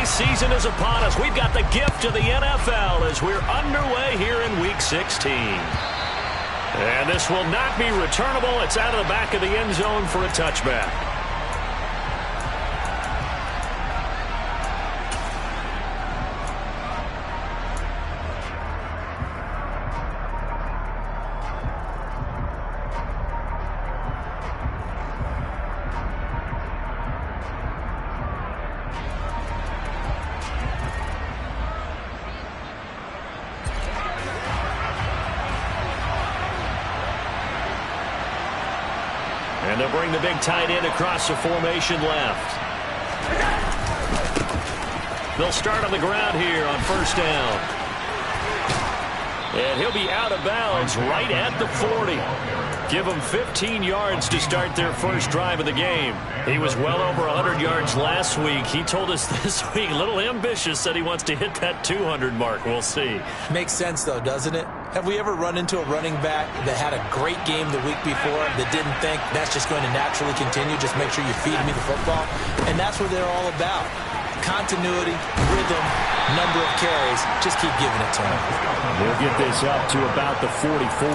season is upon us. We've got the gift of the NFL as we're underway here in Week 16. And this will not be returnable. It's out of the back of the end zone for a touchback. And they'll bring the big tight end across the formation left. They'll start on the ground here on first down. And he'll be out of bounds right at the 40. Give him 15 yards to start their first drive of the game. He was well over 100 yards last week. He told us this week, a little ambitious, that he wants to hit that 200 mark. We'll see. Makes sense, though, doesn't it? Have we ever run into a running back that had a great game the week before that didn't think that's just going to naturally continue? Just make sure you feed me the football. And that's what they're all about. Continuity, rhythm, number of carries. Just keep giving it to him. They'll get this up to about the 44.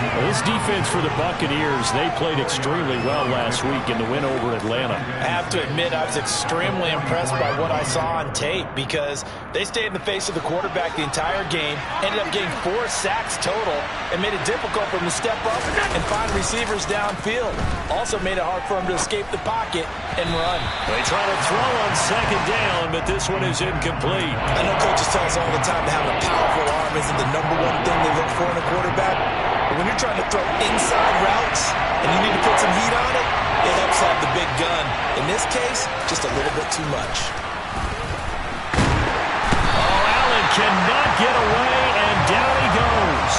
Well, this defense for the Buccaneers, they played extremely well last week in the win over Atlanta. I have to admit, I was extremely impressed by what I saw on tape because they stayed in the face of the quarterback the entire game, ended up getting 4 sacks total, and made it difficult for him to step up and find receivers downfield. Also made it hard for him to escape the pocket and run. They try to throw on second down, but this one is incomplete. I know coaches tell us all the time that having a powerful arm isn't the number one thing they look for in a quarterback. But when you're trying to throw inside routes and you need to put some heat on it, it helps have the big gun. In this case, just a little bit too much. Oh, Allen cannot get away, and down he goes.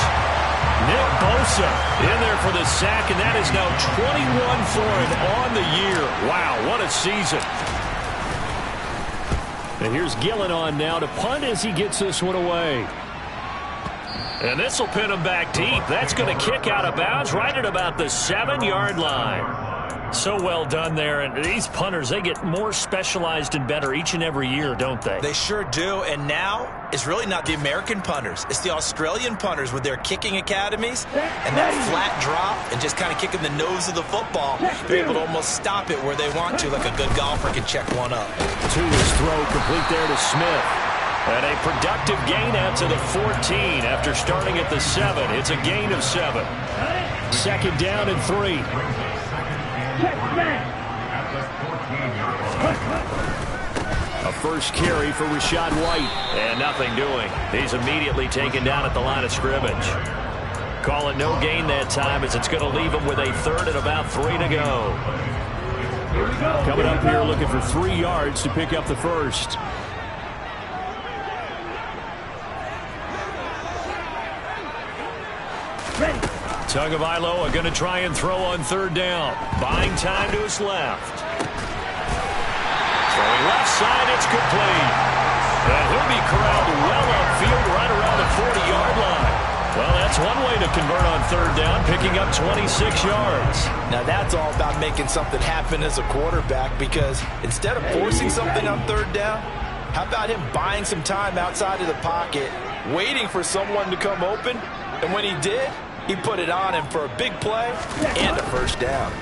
Nick Bosa in there for the sack, and that is now 21 for him on the year. Wow, what a season. And here's Gillen on now to punt as he gets this one away. And this will pin him back deep. That's going to kick out of bounds right at about the 7-yard line. So well done there. And these punters, they get more specialized and better each and every year, don't they? They sure do. And now it's really not the American punters. It's the Australian punters with their kicking academies and that flat drop and just kind of kicking the nose of the football. They're able to almost stop it where they want to, like a good golfer can check one up. To his throw, complete there to Smith. And a productive gain out to the 14 after starting at the 7. It's a gain of 7. Second down and 3. A first carry for Rachaad White. And nothing doing. He's immediately taken down at the line of scrimmage. Call it no gain that time as it's going to leave him with a third and about 3 to go. Coming up here looking for 3 yards to pick up the first. Tagovailoa going to try and throw on third down. Buying time to his left. Throwing left side, it's complete. And he'll be corralled well upfield right around the 40-yard line. Well, that's one way to convert on third down, picking up 26 yards. Now that's all about making something happen as a quarterback because instead of forcing something on third down, how about him buying some time outside of the pocket, waiting for someone to come open, and when he did, he put it on him for a big play and a first down.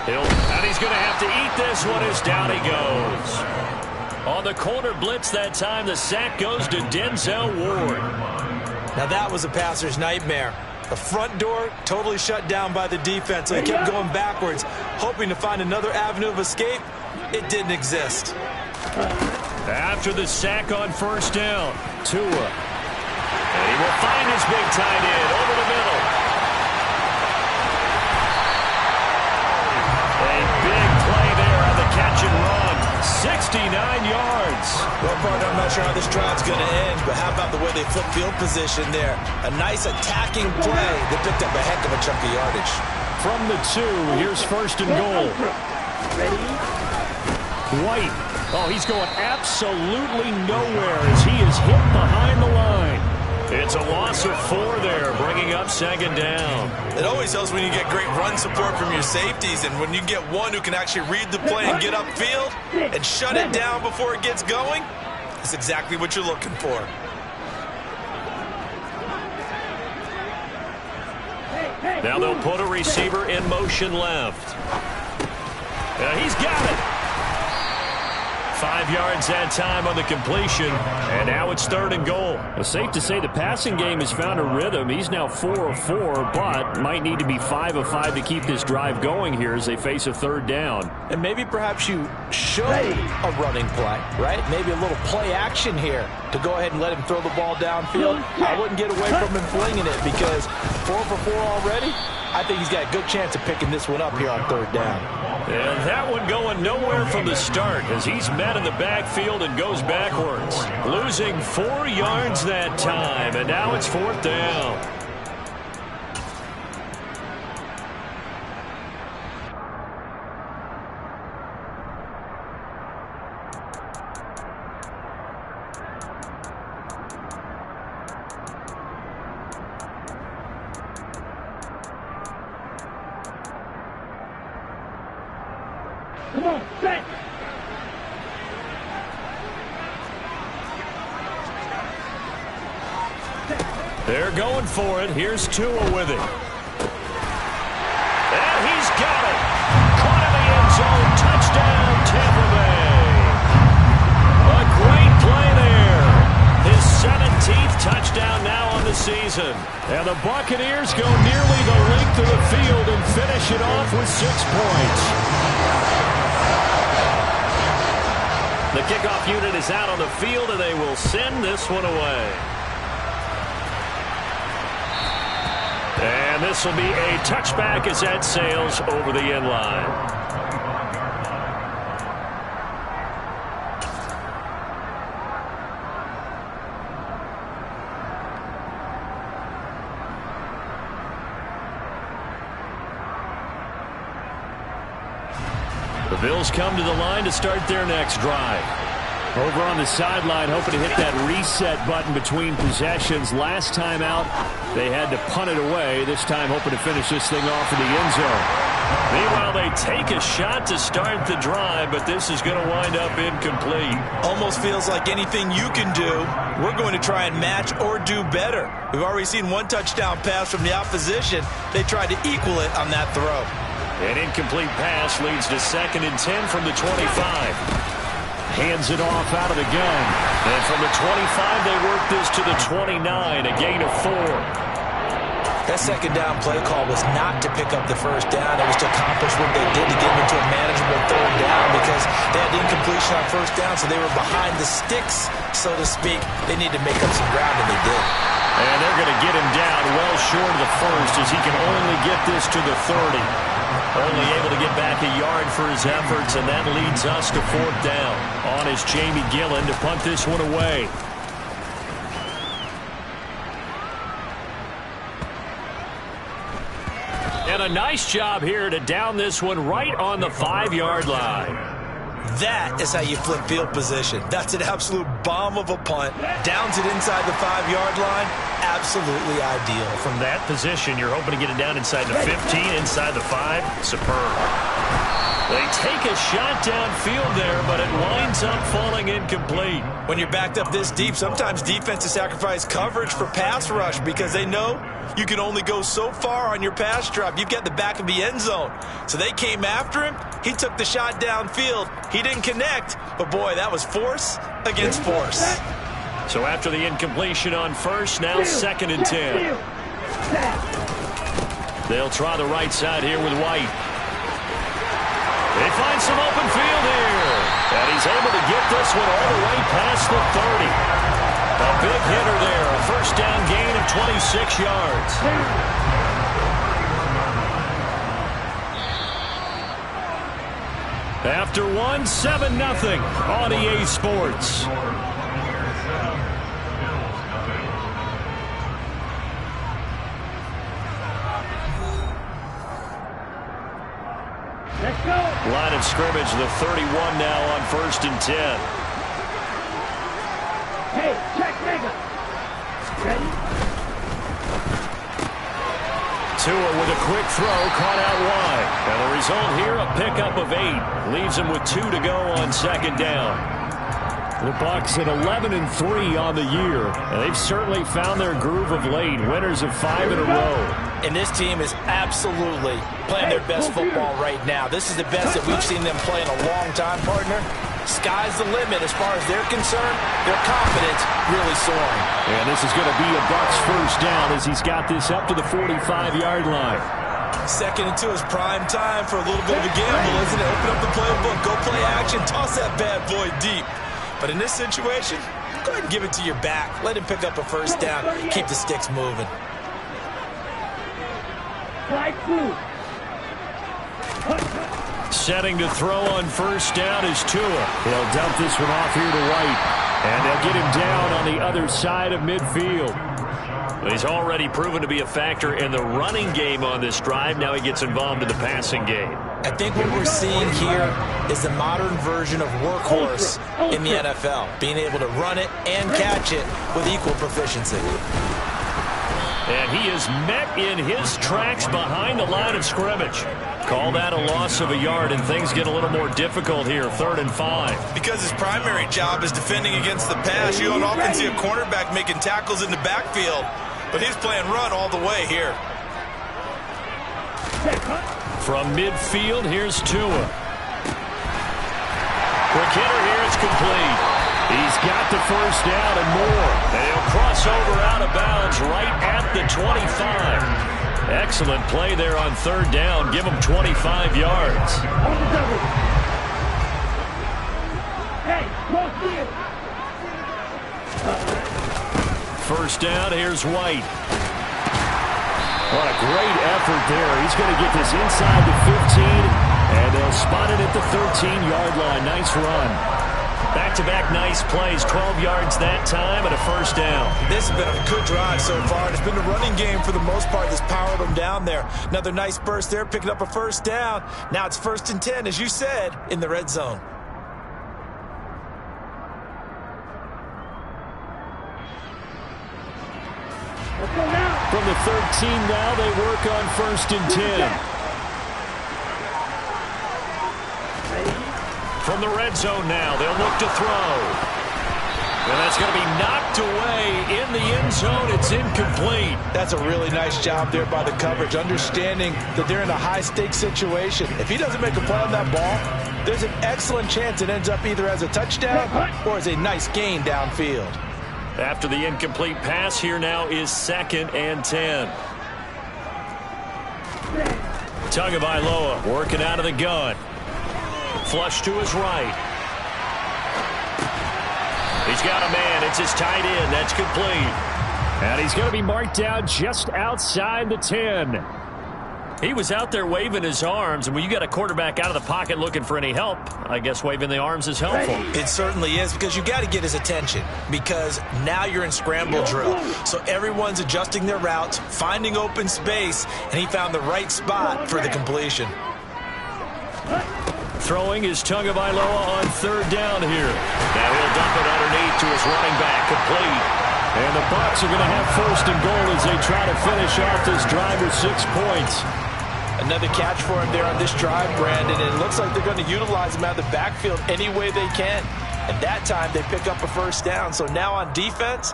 And he's going to have to eat this one as down he goes. On the corner blitz that time, the sack goes to Denzel Ward. Now that was a passer's nightmare. The front door totally shut down by the defense, so he kept going backwards, hoping to find another avenue of escape. It didn't exist. After the sack on first down, Tua. And he will find his big tight end over the middle. A big play there on the catch and run. 69 yards. Well, partner, I'm not sure how this drive's going to end, but how about the way they flip field position there? A nice attacking play that picked up a heck of a chunk of yardage. From the 2, here's first and goal. Ready? White. Oh, he's going absolutely nowhere as he is hit behind the line. It's a loss of 4 there, bringing up second down. It always helps when you get great run support from your safeties, and when you get one who can actually read the play and get upfield and shut it down before it gets going, that's exactly what you're looking for. Now they'll put a receiver in motion left. He's got it. 5 yards that time on the completion, and now it's 3rd and goal. Well, safe to say the passing game has found a rhythm. He's now 4 of 4, but might need to be 5 of 5 to keep this drive going here as they face a 3rd down. And maybe perhaps you show a running play, right? Maybe a little play action here to go ahead and let him throw the ball downfield. I wouldn't get away from him flinging it because 4 for 4 already. I think he's got a good chance of picking this one up here on 3rd down. And that one going nowhere from the start as he's met in the backfield and goes backwards. Losing 4 yards that time, and now it's 4th down. Come on, set! They're going for it. Here's Tua with it. And he's got it. Caught in the end zone. Touchdown, Tampa Bay. A great play there. His 17th touchdown now on the season. And the Buccaneers go nearly the length of the field and finish it off with 6 points. The kickoff unit is out on the field, and they will send this one away. And this will be a touchback as that sails over the end line. The Bills come to the line to start their next drive. Over on the sideline, hoping to hit that reset button between possessions. Last time out, they had to punt it away. This time, hoping to finish this thing off in the end zone. Meanwhile, they take a shot to start the drive, but this is going to wind up incomplete. Almost feels like anything you can do, we're going to try and match or do better. We've already seen 1 touchdown pass from the opposition. They tried to equal it on that throw. An incomplete pass leads to 2nd and 10 from the 25. Hands it off out of the gun. And from the 25, they work this to the 29, a gain of 4. That 2nd down play call was not to pick up the 1st down. It was to accomplish what they did to get into a manageable 3rd down because they had the incompletion on 1st down, so they were behind the sticks, so to speak. They needed to make up some ground, and they did. And they're going to get him down well short of the 1st as he can only get this to the 30. Only able to get back a yard for his efforts, and that leads us to 4th down. On is Jamie Gillen to punt this one away. And a nice job here to down this one right on the 5-yard line. That is how you flip field position. That's an absolute bomb of a punt. Downs it inside the 5-yard line. Absolutely ideal. From that position, you're hoping to get it down inside the 15, inside the 5. Superb. They take a shot downfield there, but it winds up falling incomplete. When you're backed up this deep, sometimes defenses sacrifice coverage for pass rush because they know you can only go so far on your pass drop. You've got the back of the end zone. So they came after him. He took the shot downfield. He didn't connect, but boy, that was force against force. So after the incompletion on 1st, now 2nd and 10. They'll try the right side here with White. They find some open field here. And he's able to get this one all the way past the 30. A big hitter there. A 1st down gain of 26 yards. After 1, 7-0 on EA Sports. Let's go! Line of scrimmage, the 31 now on 1st and 10. Hey, check, nigga! Ready? Tua with a quick throw, caught out wide. And the result here, a pickup of 8. Leaves him with 2 to go on second down. The Bucs at 11-3 on the year. And they've certainly found their groove of late. Winners of 5 in a row. And this team is absolutely playing their best football right now. This is the best that we've seen them play in a long time, partner. Sky's the limit as far as they're concerned. Their confidence really soaring. And this is going to be a Bucs first down as he's got this up to the 45-yard line. 2nd and 2 is prime time for a little bit of a gamble, isn't it? Open up the playbook, go play action, toss that bad boy deep. But in this situation, go ahead and give it to your back. Let him pick up a first down. Keep the sticks moving. Setting to throw on first down is Tua. They'll dump this one off here to White. And they'll get him down on the other side of midfield. He's already proven to be a factor in the running game on this drive. Now he gets involved in the passing game. I think what we're seeing here is the modern version of workhorse in the NFL. Being able to run it and catch it with equal proficiency. And he is met in his tracks behind the line of scrimmage. Call that a loss of a yard, and things get a little more difficult here, 3rd and 5. Because his primary job is defending against the pass. You don't often see a cornerback making tackles in the backfield, but he's playing run all the way here. From midfield, here's Tua. Quick hitter here, it's complete. He's got the first down and more. And he'll cross over out of bounds right at the 25. Excellent play there on 3rd down. Give him 25 yards. First down, here's White. What a great effort there. He's going to get this inside the 15, and they'll spot it at the 13-yard line. Nice run. Back-to-back nice plays, 12 yards that time and a first down. This has been a good drive so far. It's been the running game for the most part that's powered them down there. Another nice burst there, picking up a first down. Now it's 1st and 10, as you said, in the red zone. From the 13 now, they work on 1st and 10. From the red zone now, they'll look to throw. And that's going to be knocked away in the end zone. It's incomplete. That's a really nice job there by the coverage, understanding that they're in a high-stakes situation. If he doesn't make a play on that ball, there's an excellent chance it ends up either as a touchdown or as a nice gain downfield. After the incomplete pass, here now is 2nd and 10. Tagovailoa working out of the gun. Flush to his right. He's got a man. It's his tight end. That's complete. And he's going to be marked down just outside the 10. He was out there waving his arms, and when you got a quarterback out of the pocket looking for any help, I guess waving the arms is helpful. It certainly is, because you got to get his attention, because now you're in scramble drill. So everyone's adjusting their routes, finding open space, and he found the right spot for the completion. Throwing is Tagovailoa on 3rd down here. Now he'll dump it underneath to his running back, complete. And the Bucs are going to have 1st and goal as they try to finish off this drive with 6 points. Another catch for him there on this drive, Brandon, and it looks like they're going to utilize him out of the backfield any way they can. And that time they pick up a first down. So now on defense,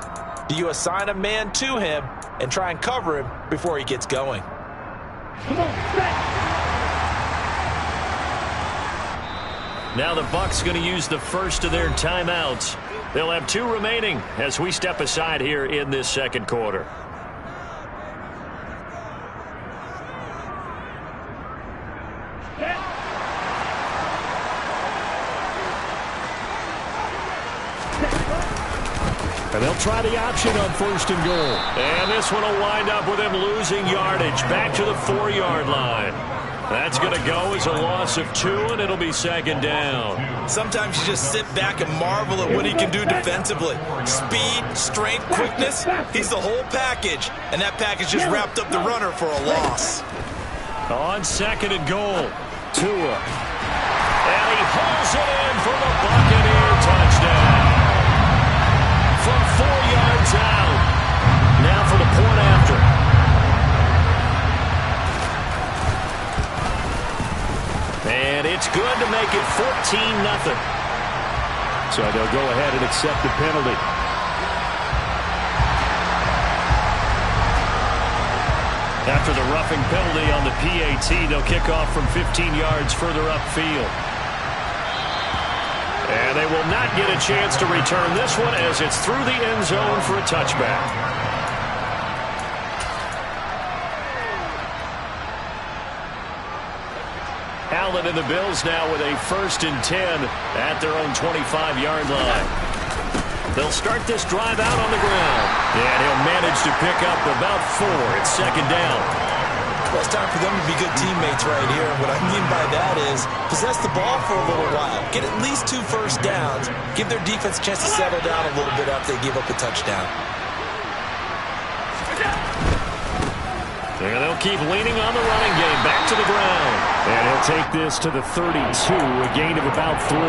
do you assign a man to him and try and cover him before he gets going? Come on, set. Now the Bucs going to use the first of their timeouts. They'll have 2 remaining as we step aside here in this 2nd quarter. And they'll try the option on 1st and goal. And this one will wind up with him losing yardage back to the 4-yard line. That's going to go as a loss of 2, and it'll be 2nd down. Sometimes you just sit back and marvel at what he can do defensively. Speed, strength, quickness, he's the whole package. And that package just wrapped up the runner for a loss. On 2nd and goal, Tua. And he hauls it in for the Buccaneer touchdown. From 4 yards out. Now for the point after. it's good to make it 14-0. So they'll go ahead and accept the penalty. After the roughing penalty on the PAT, they'll kick off from 15 yards further upfield. And they will not get a chance to return this one as it's through the end zone for a touchback. Allen and the Bills now with a 1st and 10 at their own 25-yard line. They'll start this drive out on the ground. And he'll manage to pick up about 4. It's 2nd down. Well, it's time for them to be good teammates right here. And what I mean by that is possess the ball for a little while. Get at least 2 first downs. Give their defense a chance to settle down a little bit after they give up a touchdown. And they'll keep leaning on the running game. Back to the ground. And he'll take this to the 32, a gain of about 3.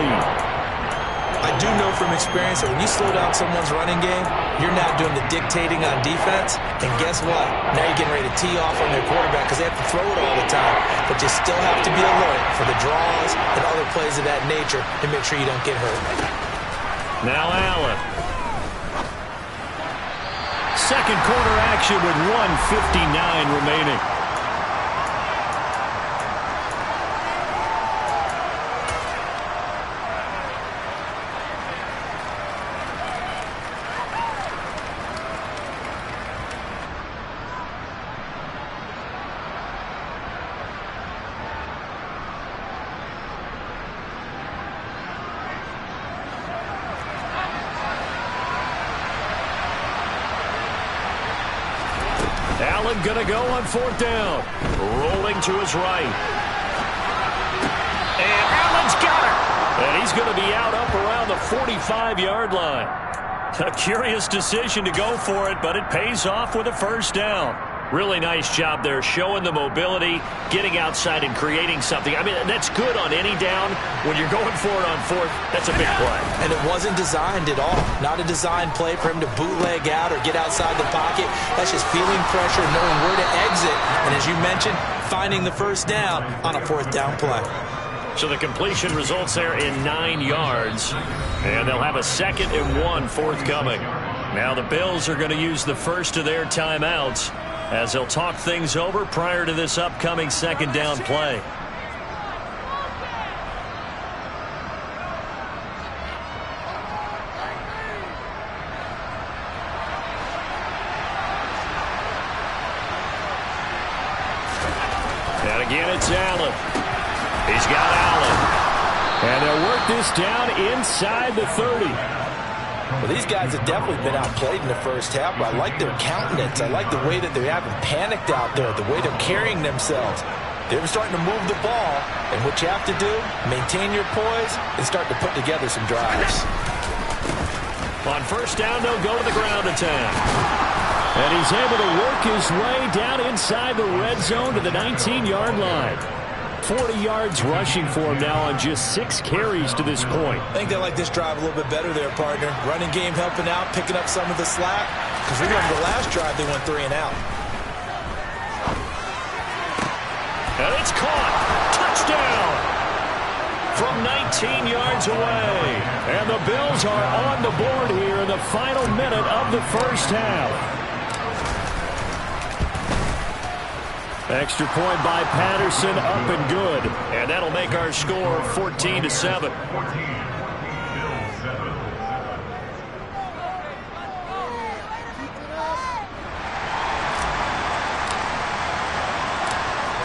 I do know from experience that when you slow down someone's running game, you're now doing the dictating on defense. And guess what? Now you're getting ready to tee off on their quarterback because they have to throw it all the time. But you still have to be alert for the draws and other plays of that nature to make sure you don't get hurt. Now Allen. Second quarter action with 1:59 remaining. Allen gonna go on 4th down. Rolling to his right. And Allen's got it. And he's going to be out up around the 45-yard line. A curious decision to go for it, but it pays off with a 1st down. Really nice job there, showing the mobility, getting outside and creating something. I mean, that's good on any down. When you're going for it on 4th, that's a big play. And it wasn't designed at all. Not a designed play for him to bootleg out or get outside the pocket. That's just feeling pressure, knowing where to exit. And as you mentioned, finding the 1st down on a 4th down play. So the completion results there in 9 yards. And they'll have a 2nd and 1 forthcoming. Now the Bills are going to use the first of their timeouts as they'll talk things over prior to this upcoming 2nd down play. And again, it's Allen. He's got Allen. And they'll work this down inside the 30. Well, these guys have definitely been outplayed in the 1st half, but I like their countenance. I like the way that they haven't panicked out there, the way they're carrying themselves. They're starting to move the ball, and what you have to do, maintain your poise and start to put together some drives. On 1st down, they'll go to the ground attack. And he's able to work his way down inside the red zone to the 19-yard line. 40 yards rushing for him now on just 6 carries to this point. I think they like this drive a little bit better there, partner. Running game helping out, picking up some of the slack. Because remember, the last drive they went 3 and out. And it's caught. Touchdown. From 19 yards away. And the Bills are on the board here in the final minute of the 1st half. Extra point by Patterson, up and good. And that'll make our score 14-7.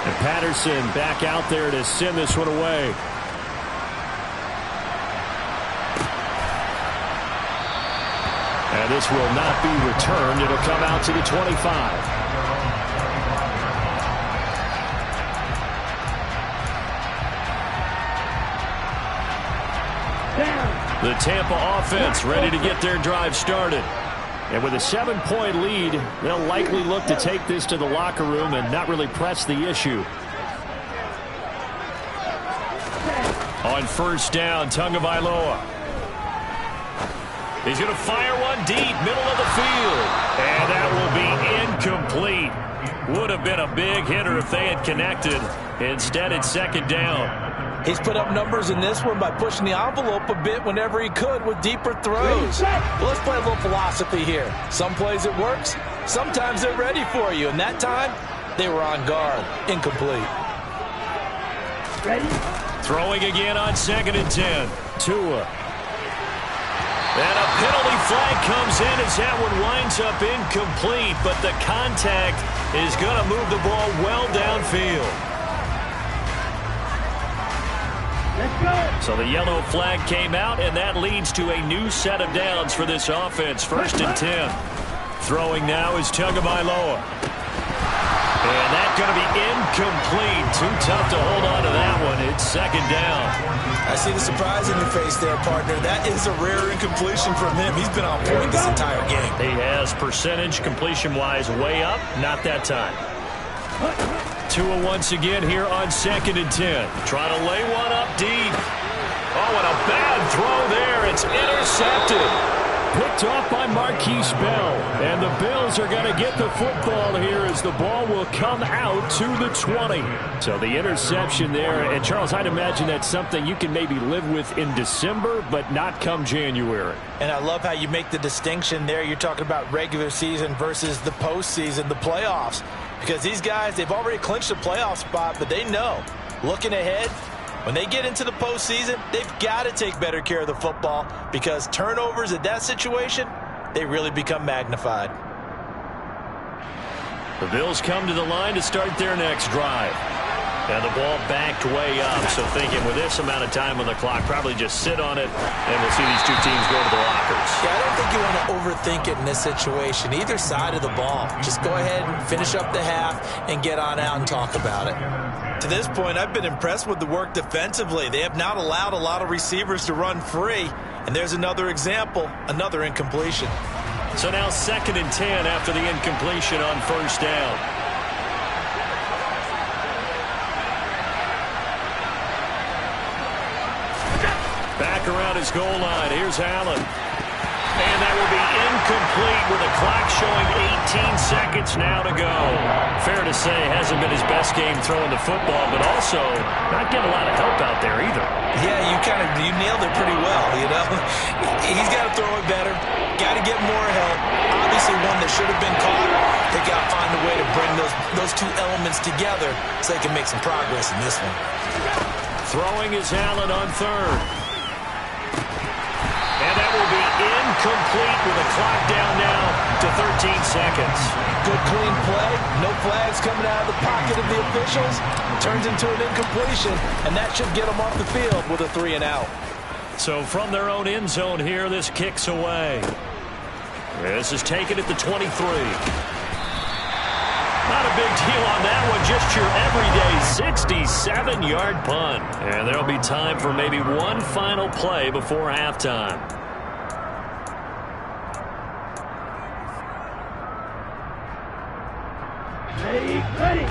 And Patterson back out there to send this one away. And this will not be returned. It'll come out to the 25. The Tampa offense ready to get their drive started. And with a 7-point lead, they'll likely look to take this to the locker room and not really press the issue. On 1st down, Tagovailoa. He's going to fire one deep, middle of the field. And that will be incomplete. Would have been a big hitter if they had connected. Instead, it's 2nd down. He's put up numbers in this one by pushing the envelope a bit whenever he could with deeper throws. But let's play a little philosophy here. Some plays it works, sometimes they're ready for you, and that time, they were on guard. Incomplete. Ready? Throwing again on 2nd and 10. Tua. And a penalty flag comes in as that one winds up incomplete, but the contact is going to move the ball well downfield. So the yellow flag came out, and that leads to a new set of downs for this offense. 1st and 10. Throwing now is Tagovailoa. And that's going to be incomplete. Too tough to hold on to that one. It's 2nd down. I see the surprise in your face there, partner. That is a rare incompletion from him. He's been on point this entire game. He has percentage completion-wise way up. Not that time. Tua once again here on 2nd and 10. Trying to lay one up deep. Oh, and a bad throw there. It's intercepted. Picked off by Marquise Bell. And the Bills are going to get the football here as the ball will come out to the 20. So the interception there. And, Charles, I'd imagine that's something you can maybe live with in December, but not come January. And I love how you make the distinction there. You're talking about regular season versus the postseason, the playoffs. Because these guys, they've already clinched a playoff spot, but they know, looking ahead, when they get into the postseason, they've got to take better care of the football because turnovers in that situation, they really become magnified. The Bills come to the line to start their next drive. And the ball backed way up, so thinking with this amount of time on the clock, probably just sit on it, and we'll see these two teams go to the lockers. Yeah, I don't think you want to overthink it in this situation, either side of the ball. Just go ahead and finish up the half and get on out and talk about it. To this point, I've been impressed with the work defensively. They have not allowed a lot of receivers to run free. And there's another example, another incompletion. So now 2nd and 10 after the incompletion on 1st down. Back around his goal line. Here's Allen. And that will be incomplete with the clock showing 18 seconds now to go. Fair to say, hasn't been his best game throwing the football, but also not getting a lot of help out there either. Yeah, you nailed it pretty well, you know. He's got to throw it better. Got to get more help. Obviously one that should have been caught. They got to find a way to bring those two elements together so they can make some progress in this one. Throwing is Allen on 3rd. And that will be incomplete with the clock down now to 13 seconds. Good clean play. No flags coming out of the pocket of the officials. Turns into an incompletion, and that should get them off the field with a 3 and out. So from their own end zone here, this kicks away. This is taken at the 23. Not a big deal on that one, just your everyday 67-yard punt. And there'll be time for maybe one final play before halftime. Ready.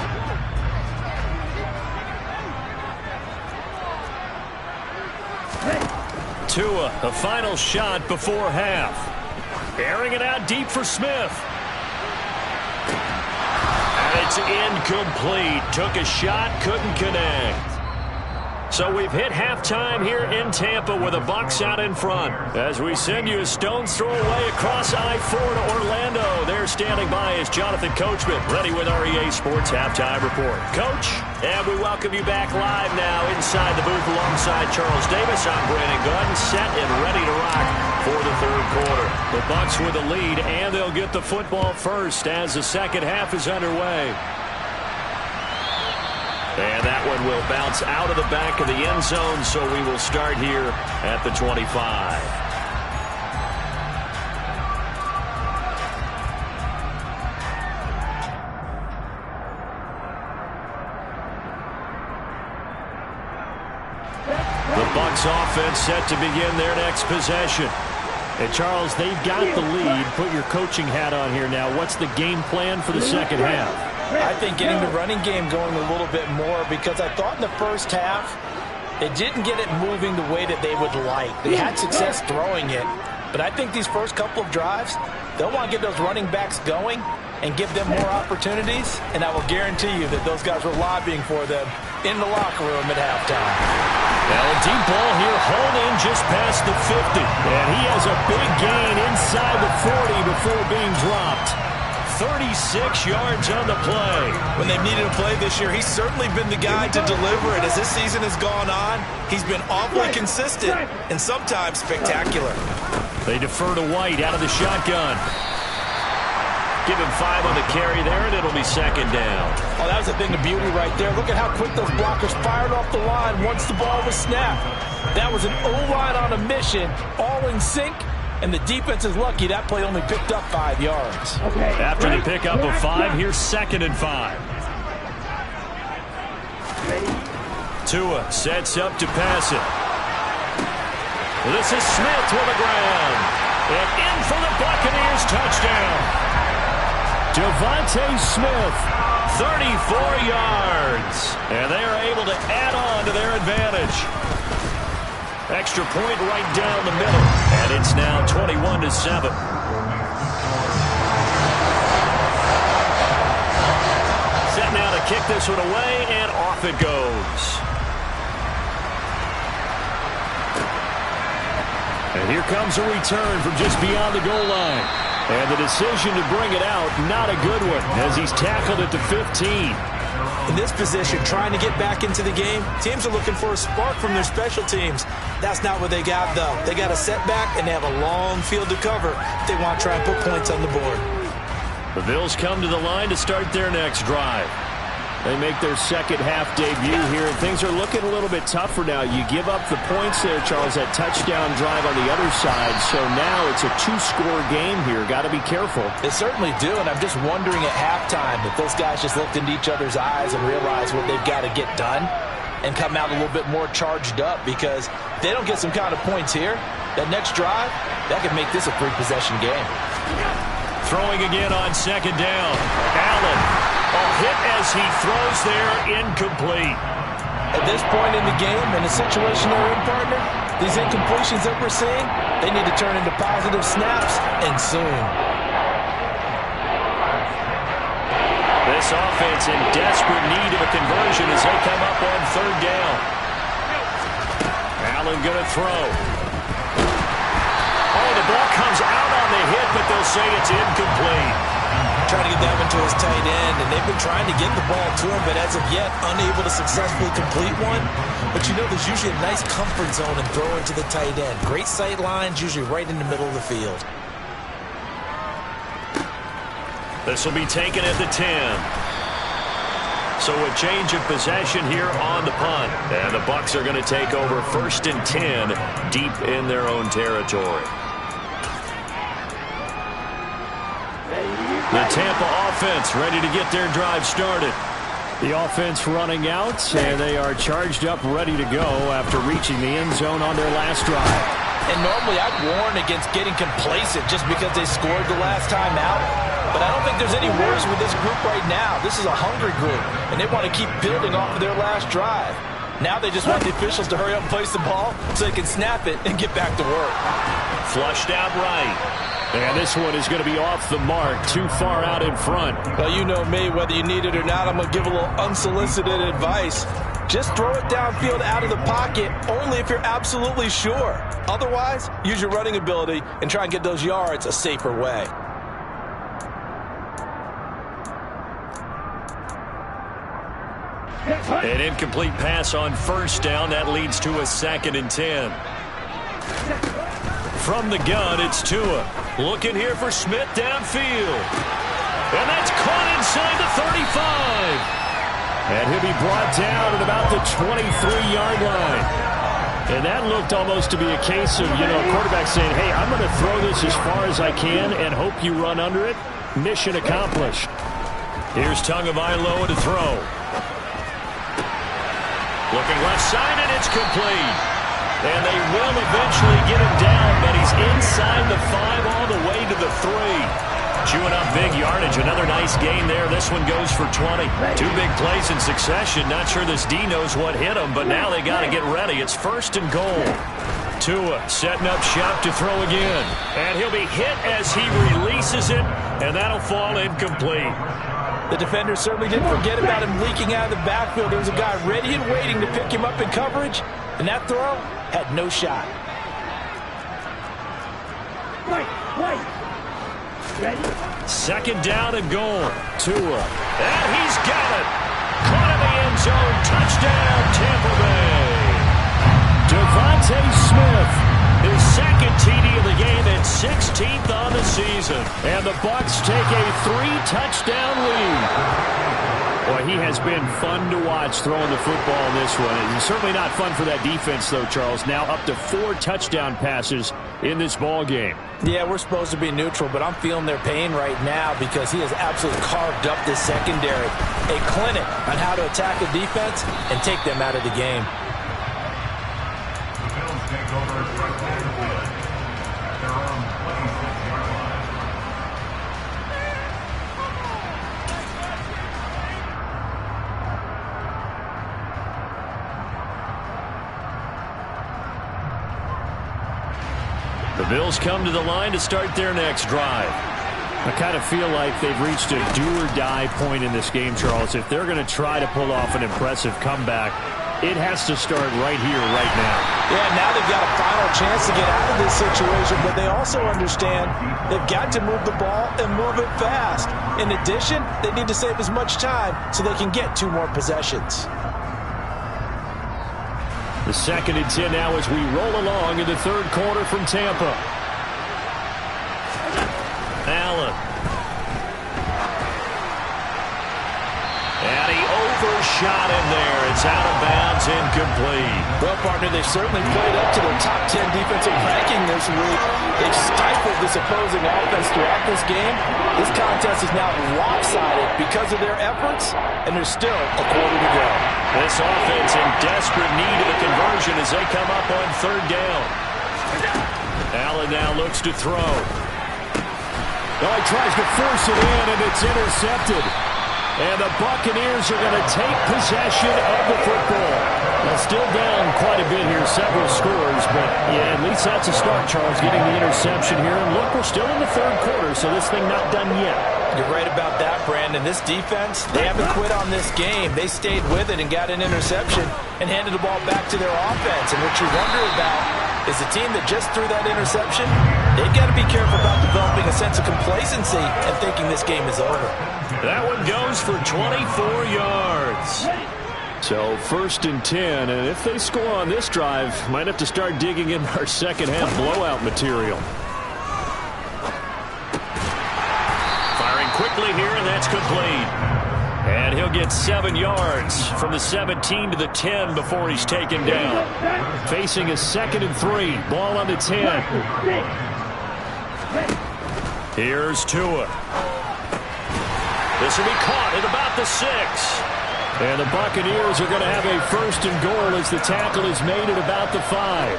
Tua, a final shot before half. Airing it out deep for Smith. And it's incomplete. Took a shot, couldn't connect. So we've hit halftime here in Tampa with the Bucs out in front. As we send you a stone's throw away across I-4 to Orlando. There standing by is Jonathan Coachman, ready with our EA Sports Halftime Report. Coach, and we welcome you back live now inside the booth alongside Charles Davis. I'm Brandon Gunn, set and ready to rock for the 3rd quarter. The Bucs with the lead, and they'll get the football first as the second half is underway. And that one will bounce out of the back of the end zone, so we will start here at the 25. The Bucs offense set to begin their next possession. And Charles, they've got the lead. Put your coaching hat on here now. What's the game plan for the second half? I think getting the running game going a little bit more because I thought in the first half they didn't get it moving the way that they would like. They had success throwing it, but I think these first couple of drives, they'll want to get those running backs going and give them more opportunities, and I will guarantee you that those guys were lobbying for them in the locker room at halftime. Now a deep ball here, hauled in just past the 50. And he has a big gain inside the 40 before being dropped. 36 yards on the play. When they've needed a play this year, he's certainly been the guy to deliver it. As this season has gone on, he's been awfully consistent and sometimes spectacular. They defer to White out of the shotgun. Give him 5 on the carry there, and it'll be second down. Oh, that was a thing of beauty right there. Look at how quick those blockers fired off the line once the ball was snapped. That was an O-line on a mission, all in sync. And the defense is lucky that play only picked up 5 yards. After the pickup of 5, here's 2nd and 5. Tua sets up to pass it. This is Smith to the ground. And in for the Buccaneers touchdown. Devontae Smith, 34 yards. And they are able to add on to their advantage. Extra point right down the middle. And it's now 21-7. Set now to kick this one away, and off it goes. And here comes a return from just beyond the goal line. And the decision to bring it out, not a good one, as he's tackled it to 15. In this position, trying to get back into the game, teams are looking for a spark from their special teams. That's not what they got, though. They got a setback, and they have a long field to cover if they want to try and put points on the board. The Bills come to the line to start their next drive. They make their second half debut here, and things are looking a little bit tougher now. You give up the points there, Charles, that touchdown drive on the other side. So now it's a 2-score game here. Got to be careful. They certainly do, and I'm just wondering at halftime if those guys just looked into each other's eyes and realized what they've got to get done and come out a little bit more charged up, because if they don't get some kind of points here, that next drive, that could make this a 3-possession game. Throwing again on second down. Allen. A hit as he throws there, incomplete. At this point in the game, in the situation they're in, partner, these incompletions that we're seeing, they need to turn into positive snaps, and soon. This offense in desperate need of a conversion as they come up on third down. Allen going to throw. Oh, the ball comes out on the hit, but they'll say it's incomplete. Trying to get that one to his tight end, and they've been trying to get the ball to him, but as of yet, unable to successfully complete one. But you know, there's usually a nice comfort zone in throwing to the tight end. Great sight lines, usually right in the middle of the field. This will be taken at the 10. So a change of possession here on the punt. And the Bucs are going to take over 1st and 10 deep in their own territory. The Tampa offense ready to get their drive started. The offense running out, and they are charged up, ready to go after reaching the end zone on their last drive. And normally I'd warn against getting complacent just because they scored the last time out. But I don't think there's any worries with this group right now. This is a hungry group, and they want to keep building off of their last drive. Now they just want the officials to hurry up and place the ball so they can snap it and get back to work. Flushed out right. And this one is going to be off the mark, too far out in front. Well, you know me, whether you need it or not, I'm going to give a little unsolicited advice. Just throw it downfield out of the pocket, only if you're absolutely sure. Otherwise, use your running ability and try and get those yards a safer way. An incomplete pass on first down. That leads to a 2nd and 10. From the gun, it's Tua. Looking here for Smith downfield. And that's caught inside the 35. And he'll be brought down at about the 23-yard line. And that looked almost to be a case of, a quarterback saying, hey, I'm going to throw this as far as I can and hope you run under it. Mission accomplished. Here's Tagovailoa to throw. Looking left side, and it's complete. And they will eventually get him down, but he's inside the 5 all the way to the 3. Chewing up big yardage. Another nice gain there. This one goes for 20. 2 big plays in succession. Not sure this D knows what hit him, but now they got to get ready. It's 1st and goal. Tua setting up shop to throw again. And he'll be hit as he releases it, and that'll fall incomplete. The defender certainly didn't forget about him leaking out of the backfield. There was a guy ready and waiting to pick him up in coverage, And that throw had no shot. White. Ready? Second down and goal. Tua. And he's got it. Caught in the end zone. Touchdown, Tampa Bay. Devontae Smith, his second TD of the game and 16th on the season. And the Bucs take a 3-touchdown lead. Boy, he has been fun to watch throwing the football in this one. And certainly not fun for that defense, though, Charles. Now up to 4 touchdown passes in this ball game. Yeah, we're supposed to be neutral, but I'm feeling their pain right now because he has absolutely carved up this secondary. A clinic on how to attack a defense and take them out of the game. The Bills come to the line to start their next drive. I kind of feel like they've reached a do-or-die point in this game, Charles. If they're going to try to pull off an impressive comeback, it has to start right here, right now. Yeah, now they've got a final chance to get out of this situation, but they also understand they've got to move the ball and move it fast. In addition, they need to save as much time so they can get 2 more possessions. The 2nd and 10 now as we roll along in the third quarter from Tampa. Allen. And he overshot him there. It's out of bounds, incomplete. Well, partner, they've certainly played up to their top 10 defensive ranking this week. They've stifled this opposing offense throughout this game. This contest is now lopsided because of their efforts, and there's still a quarter to go. This offense in desperate need of a conversion as they come up on 3rd down. Allen now looks to throw. Oh, he tries to force it in, and it's intercepted. And the Buccaneers are going to take possession of the football. Now, still down quite a bit here, several scores, but yeah, at least that's a start, Charles, getting the interception here. And look, we're still in the third quarter, so this thing not done yet. You're right about that, Brandon. This defense, they haven't quit on this game. They stayed with it and got an interception and handed the ball back to their offense. And what you wonder about is the team that just threw that interception, they've got to be careful about developing a sense of complacency and thinking this game is over. That one goes for 24 yards. So 1st and 10, and if they score on this drive, might have to start digging in our second half blowout material. Firing quickly here, and that's complete. And he'll get 7 yards from the 17 to the 10 before he's taken down. Facing a 2nd and 3, ball on the 10. Here's Tua. This will be caught at about the 6. And the Buccaneers are going to have a 1st and goal as the tackle is made at about the 5.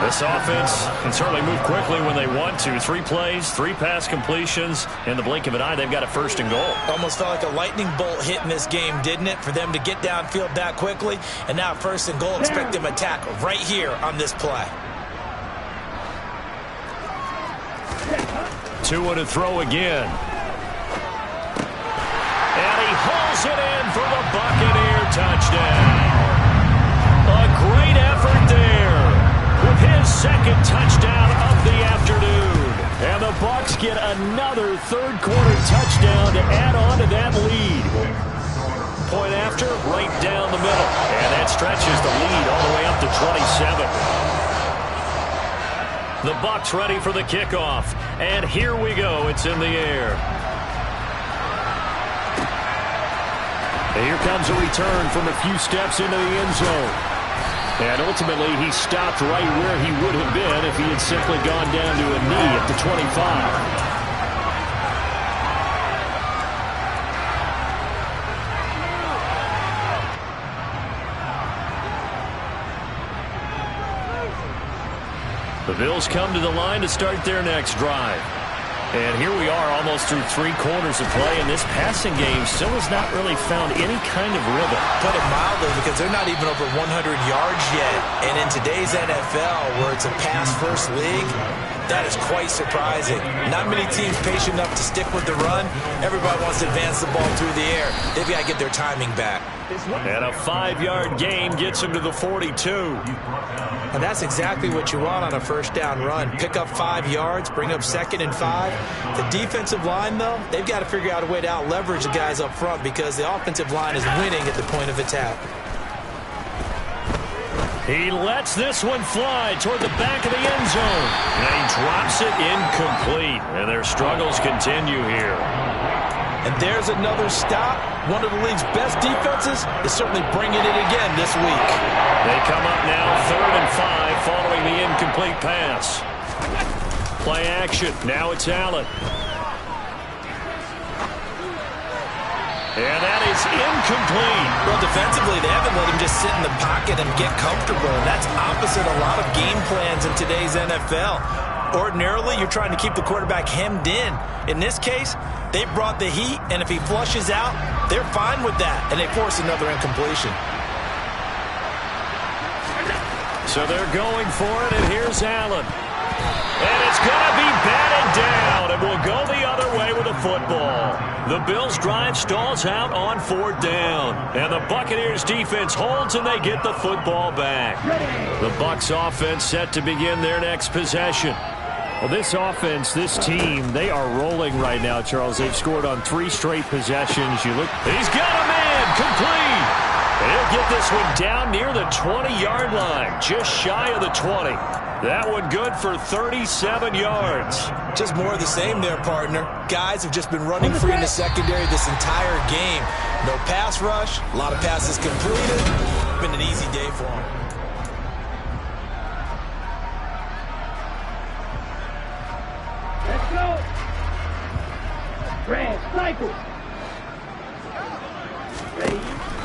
This offense can certainly move quickly when they want to. 3 plays, 3 pass completions. In the blink of an eye, they've got a 1st and goal. Almost felt like a lightning bolt hit in this game, didn't it? For them to get downfield that quickly. And now 1st and goal, expect them to tackle right here on this play. Tua to throw again. And he hauls it in for the Buccaneer touchdown. A great effort there with his 2nd touchdown of the afternoon. And the Bucs get another third quarter touchdown to add on to that lead. Point after, right down the middle. And that stretches the lead all the way up to 27. The Bucs ready for the kickoff. And here we go. It's in the air. And here comes a return from a few steps into the end zone. And ultimately, he stopped right where he would have been if he had simply gone down to a knee at the 25. The Bills come to the line to start their next drive. And here we are almost through 3 quarters of play, and this passing game still has not really found any kind of rhythm. Put it mildly, because they're not even over 100 yards yet. And in today's NFL, where it's a pass-first league, That is quite surprising. Not many teams patient enough to stick with the run. Everybody wants to advance the ball through the air. They've got to get their timing back. And a 5-yard gain gets him to the 42. And that's exactly what you want on a first down run. Pick up 5 yards, bring up 2nd and 5. The defensive line, though, they've got to figure out a way to out-leverage the guys up front because the offensive line is winning at the point of attack. He lets this one fly toward the back of the end zone. And he drops it incomplete. And their struggles continue here. And there's another stop. One of the league's best defenses is certainly bringing it again this week. They come up now 3rd and 5 following the incomplete pass. Play action. Now it's Allen. And that is incomplete. Well, defensively, they haven't let him just sit in the pocket and get comfortable. And that's opposite a lot of game plans in today's NFL. Ordinarily, you're trying to keep the quarterback hemmed in. In this case, they brought the heat, and if he flushes out, they're fine with that, and they force another incompletion. So they're going for it, and here's Allen. And it's going to be batted down, and will go the other way with the football. The Bills' drive stalls out on 4th down, and the Buccaneers' defense holds, and they get the football back. The Bucs' offense set to begin their next possession. Well, this offense, this team, they are rolling right now, Charles. They've scored on 3 straight possessions. You look. He's got a man, complete. And he'll get this one down near the 20-yard line, just shy of the 20. That one good for 37 yards. Just more of the same there, partner. Guys have just been running free in the secondary this entire game. No pass rush, a lot of passes completed. Been an easy day for them. Let's go. Red cycle.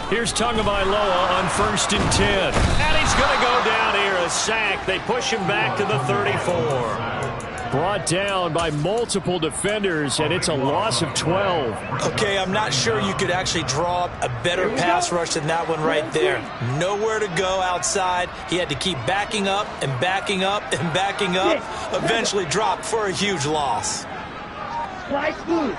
Here's Tagovailoa on 1st and 10. And he's going to go down here, a sack. They push him back to the 34. Brought down by multiple defenders, and it's a loss of 12. Okay, I'm not sure you could actually draw up a better pass rush than that one right there. Nowhere to go outside. He had to keep backing up and backing up and backing up. Eventually dropped for a huge loss. Slice move.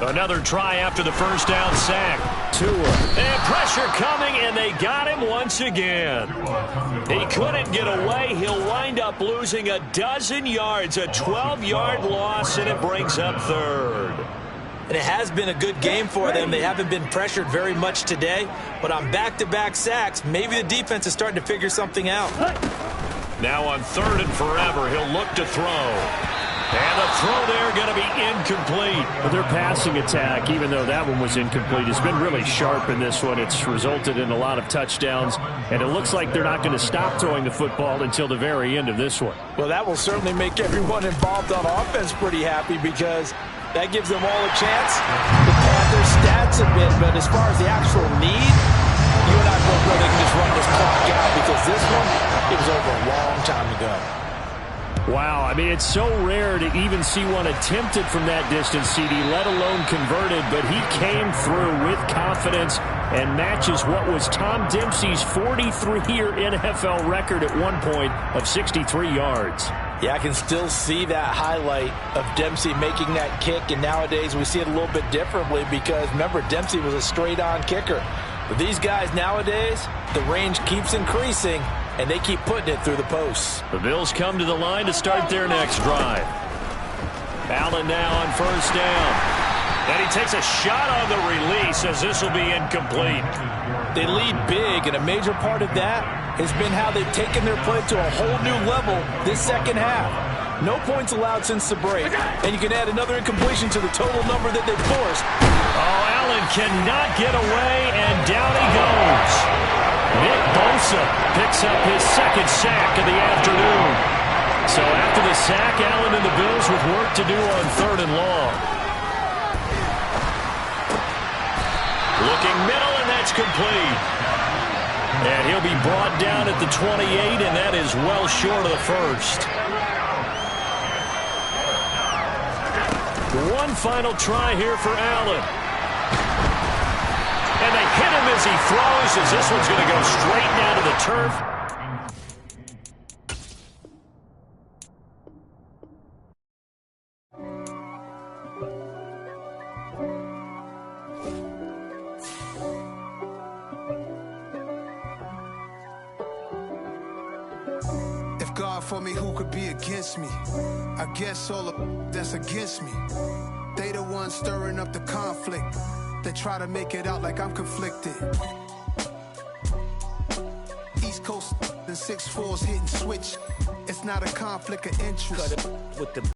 Another try after the first down sack. And pressure coming, and they got him once again. He couldn't get away. He'll wind up losing a dozen yards, a 12-yard loss, and it brings up 3rd. And it has been a good game for them. They haven't been pressured very much today, but on back-to-back sacks, maybe the defense is starting to figure something out. Now on 3rd and forever, he'll look to throw. And the throw there going to be incomplete. But their passing attack, even though that one was incomplete, has been really sharp in this one. It's resulted in a lot of touchdowns, and it looks like they're not going to stop throwing the football until the very end of this one. Well, that will certainly make everyone involved on offense pretty happy because that gives them all a chance to pad their stats a bit. But as far as the actual need, you and I both know they can just run this clock out because this one, it was over a long time ago. Wow, I mean, it's so rare to even see one attempted from that distance, CD, let alone converted, but he came through with confidence and matches what was Tom Dempsey's 43-year NFL record at one point of 63 yards. Yeah, I can still see that highlight of Dempsey making that kick, and nowadays we see it a little bit differently because, remember, Dempsey was a straight-on kicker. But these guys nowadays, the range keeps increasing, and they keep putting it through the posts. The Bills come to the line to start their next drive. Allen now on 1st down. And he takes a shot on the release as this will be incomplete. They lead big, and a major part of that has been how they've taken their play to a whole new level this second half. No points allowed since the break, and you can add another incompletion to the total number that they've forced. Oh, Allen cannot get away, and down he goes. Nick Bosa picks up his 2nd sack of the afternoon. So after the sack, Allen and the Bills with work to do on 3rd and long. Looking middle, and that's complete. And he'll be brought down at the 28, and that is well short of the 1st. One final try here for Allen. And they hit him as he throws, as this one's going to go straight down to the turf. If God for me, who could be against me? I guess all of that's against me. They the ones stirring up the conflict. They try to make it out like I'm conflicted. East Coast and 6'4's hitting switch. It's not a conflict of interest. With the